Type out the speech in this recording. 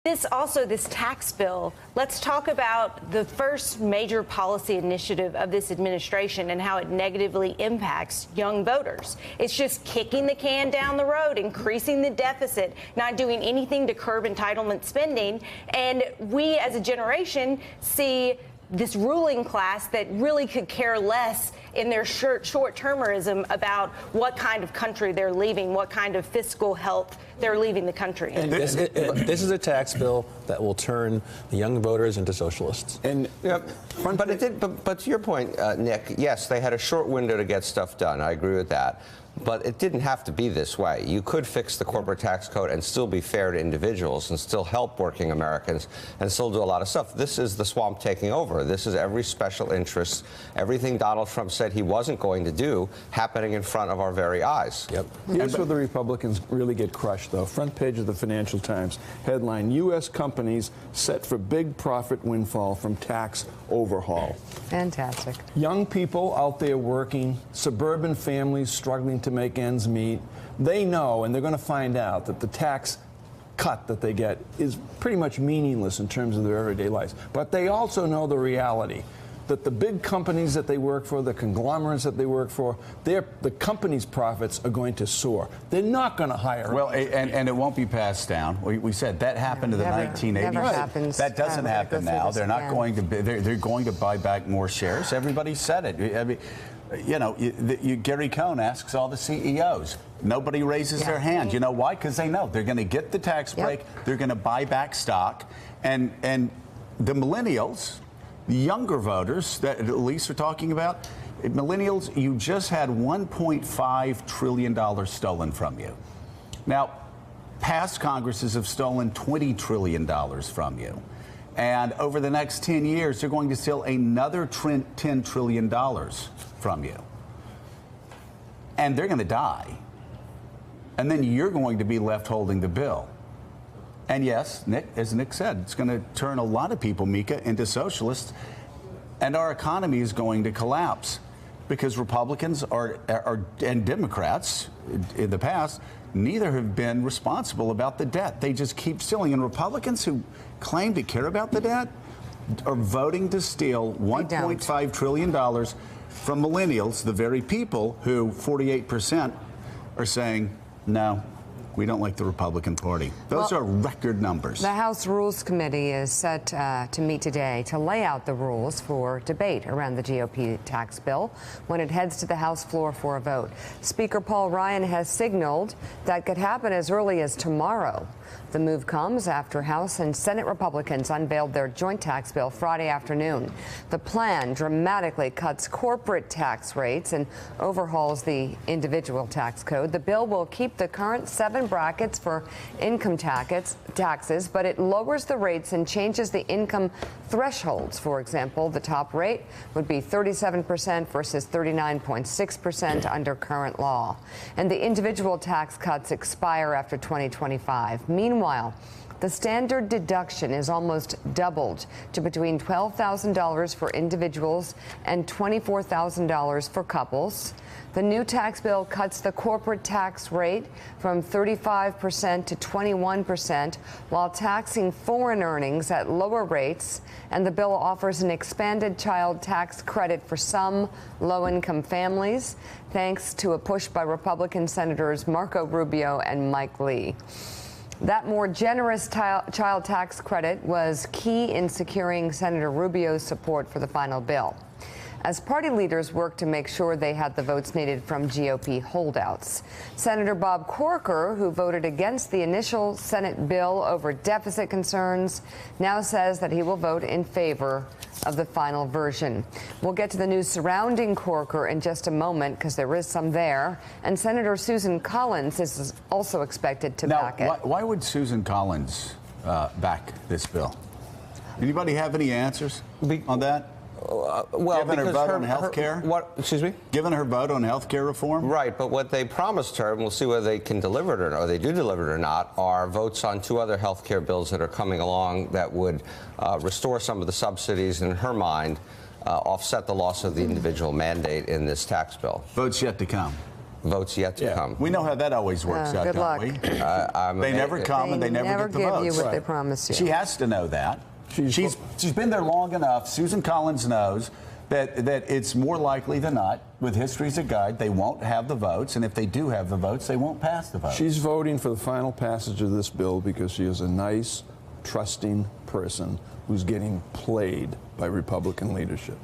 This tax bill, let's talk about the first major policy initiative of this administration and how it negatively impacts young voters. It's just kicking the can down the road, increasing the deficit, not doing anything to curb entitlement spending. And we as a generation see this ruling class that really could care less in their short-termerism about what kind of country they're leaving, what kind of fiscal health they're leaving the country. And this is a tax bill that will turn the young voters into socialists. And but to your point, Nick, yes, they had a short window to get stuff done. I agree with that. But it didn't have to be this way. You could fix the corporate tax code and still be fair to individuals and still help working Americans and still do a lot of stuff. This is the swamp taking over. This is every special interest, everything Donald Trump said he wasn't going to do happening in front of our very eyes. Yep. Here's where the Republicans really get crushed, though. Front page of the Financial Times, headline, U.S. companies set for big profit windfall from tax overhaul. Fantastic. Young people out there working, suburban families struggling to make ends meet, they know, and they're going to find out, that the tax cut that they get is pretty much meaningless in terms of their everyday lives. But they also know the reality that the big companies that they work for, the conglomerates that they work for, the company's profits are going to soar. They're not going to hire. Well, and it won't be passed down. We said that happened in the 1980s. Never happens. That doesn't happen now. They're not going to. They're going to buy back more shares. Everybody said it. I mean, you know, Gary Cohn asks all the CEOs. Nobody raises their hand. You know why? Because they know they're going to get the tax break. They're going to buy back stock, and the millennials, the younger voters that Elise are talking about, millennials, you just had $1.5 trillion stolen from you. Now, past Congresses have stolen $20 trillion from you. And over the next 10 years, they're going to steal another $10 trillion from you. And they're going to die. And then you're going to be left holding the bill. And yes, Nick, as Nick said, it's going to turn a lot of people, Mika, into socialists. And our economy is going to collapse because Republicans and Democrats in the past, neither have been responsible about the debt. They just keep stealing. And Republicans who claim to care about the debt are voting to steal $1.5 trillion from millennials, the very people who 48% are saying, no, we don't like the Republican Party. Those are record numbers. The House Rules Committee is set to meet today to lay out the rules for debate around the GOP tax bill when it heads to the House floor for a vote. Speaker Paul Ryan has signaled that could happen as early as tomorrow. The move comes after House and Senate Republicans unveiled their joint tax bill Friday afternoon. The plan dramatically cuts corporate tax rates and overhauls the individual tax code. The bill will keep the current 7 brackets for income taxes, but it lowers the rates and changes the income thresholds. For example, the top rate would be 37% versus 39.6% under current law. And the individual tax cuts expire after 2025. Meanwhile, the standard deduction is almost doubled to between $12,000 for individuals and $24,000 for couples. The new tax bill cuts the corporate tax rate from 35% to 21% while taxing foreign earnings at lower rates, and the bill offers an expanded child tax credit for some low-income families, thanks to a push by Republican Senators Marco Rubio and Mike Lee. That more generous child tax credit was key in securing Senator Rubio's support for the final bill, as party leaders worked to make sure they had the votes needed from GOP holdouts. Senator Bob Corker, who voted against the initial Senate bill over deficit concerns, now says that he will vote in favor of the final version. We'll get to the news surrounding Corker in just a moment, because there is some there. And Senator Susan Collins is also expected to back it. Why would Susan Collins back this bill? Anybody have any answers on that? Well, given her vote on health care? Excuse me? Given her vote on health care reform? Right, but what they promised her, and we'll see whether they can deliver it or not, or they do deliver it or not, are votes on 2 other health care bills that are coming along that would restore some of the subsidies, and in her mind, offset the loss of the individual mandate in this tax bill. Votes yet to come. Votes yet to come. We know how that always works out, good don't luck. we? I'm They amazed. never come and they never get the give votes. you what they promise you. She has to know that. She's been there long enough. Susan Collins knows that it's more likely than not, with history as a guide, they won't have the votes, and if they do have the votes, they won't pass the vote. She's voting for the final passage of this bill because she is a nice, trusting person who's getting played by Republican leadership.